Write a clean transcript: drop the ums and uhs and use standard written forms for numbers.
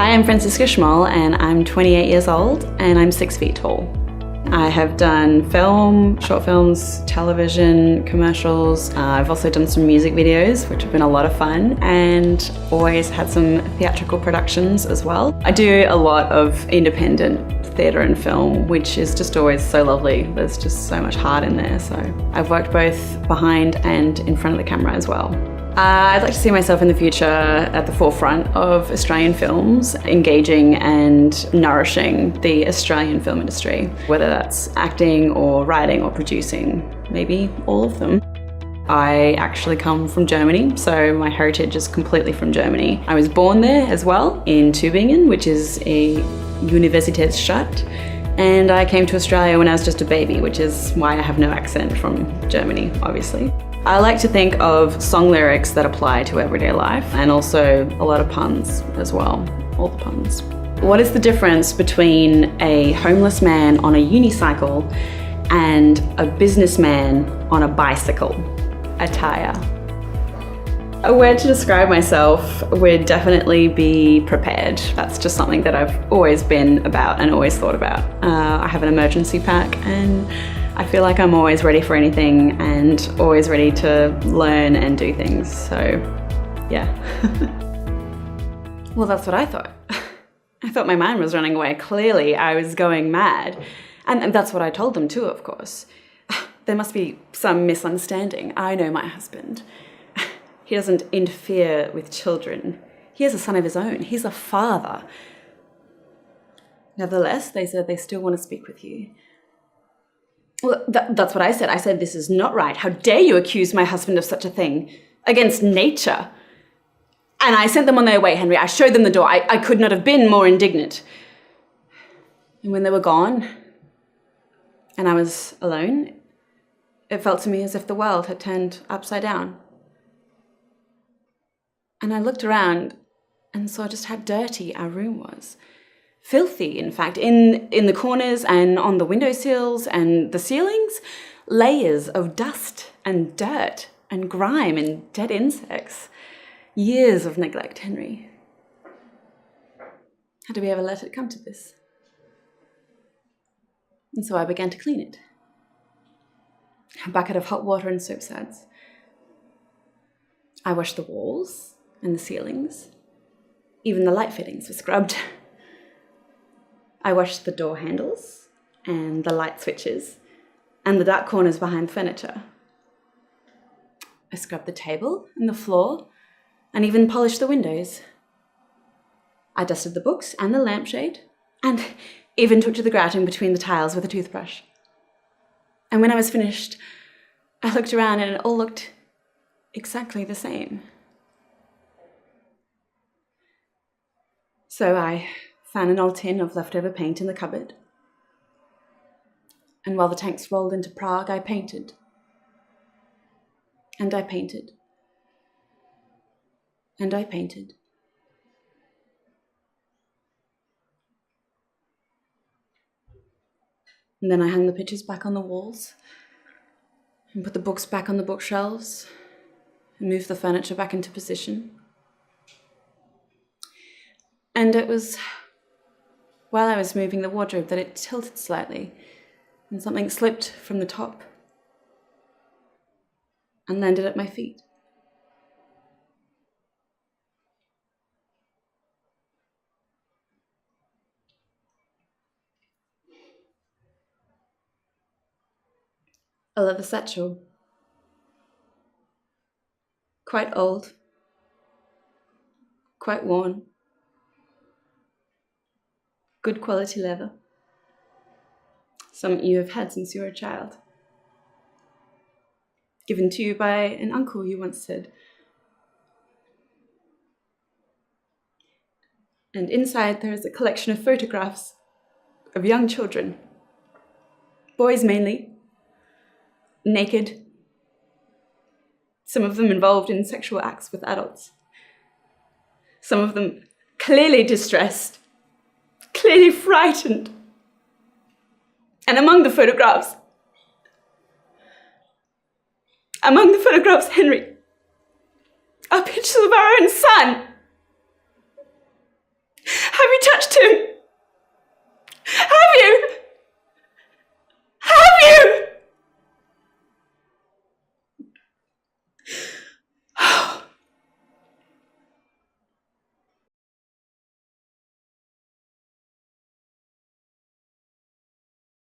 Hi, I'm Franciska Schmoll and I'm 28 years old and I'm 6 feet tall. I have done film, short films, television, commercials. I've also done some music videos, which have been a lot of fun, and always had some theatrical productions as well. I do a lot of independent theatre and film, which is just always so lovely. There's just so much heart in there. So I've worked both behind and in front of the camera as well. I'd like to see myself in the future at the forefront of Australian films, engaging and nourishing the Australian film industry, whether that's acting or writing or producing, maybe all of them. I actually come from Germany, so my heritage is completely from Germany. I was born there as well, in Tübingen, which is a Universitätsstadt, and I came to Australia when I was just a baby, which is why I have no accent from Germany, obviously. I like to think of song lyrics that apply to everyday life, and also a lot of puns as well, all the puns. What is the difference between a homeless man on a unicycle and a businessman on a bicycle? Attire. A word to describe myself would definitely be prepared. That's just something that I've always been about and always thought about. I have an emergency pack and I feel like I'm always ready for anything and always ready to learn and do things, so yeah. Well, that's what I thought. I thought my mind was running away. Clearly, I was going mad. And that's what I told them too, of course. There must be some misunderstanding. I know my husband. He doesn't interfere with children. He has a son of his own. He's a father. Nevertheless, they said they still want to speak with you. Well, that's what I said. I said, this is not right. How dare you accuse my husband of such a thing? Against nature. And I sent them on their way, Henry. I showed them the door. I could not have been more indignant. And when they were gone, and I was alone, it felt to me as if the world had turned upside down. And I looked around and saw just how dirty our room was. Filthy, in fact, in the corners and on the windowsills and the ceilings, layers of dust and dirt and grime and dead insects. Years of neglect, Henry. How do we ever let it come to this? And so I began to clean it. A bucket of hot water and soap suds. I washed the walls and the ceilings. Even the light fittings were scrubbed. I washed the door handles and the light switches and the dark corners behind the furniture. I scrubbed the table and the floor and even polished the windows. I dusted the books and the lampshade and even took to the grouting between the tiles with a toothbrush. And when I was finished, I looked around and it all looked exactly the same. So I found an old tin of leftover paint in the cupboard. And while the tanks rolled into Prague, I painted. And I painted. And I painted. And then I hung the pictures back on the walls and put the books back on the bookshelves and moved the furniture back into position. And it was while I was moving the wardrobe that it tilted slightly and something slipped from the top and landed at my feet. A leather satchel. Quite old. Quite worn. Good quality leather. Some you have had since you were a child. Given to you by an uncle, you once said. And inside there is a collection of photographs of young children. Boys mainly. Naked. Some of them involved in sexual acts with adults. Some of them clearly distressed. Clearly frightened. And among the photographs, Henry, are pictures of our own son. touched him.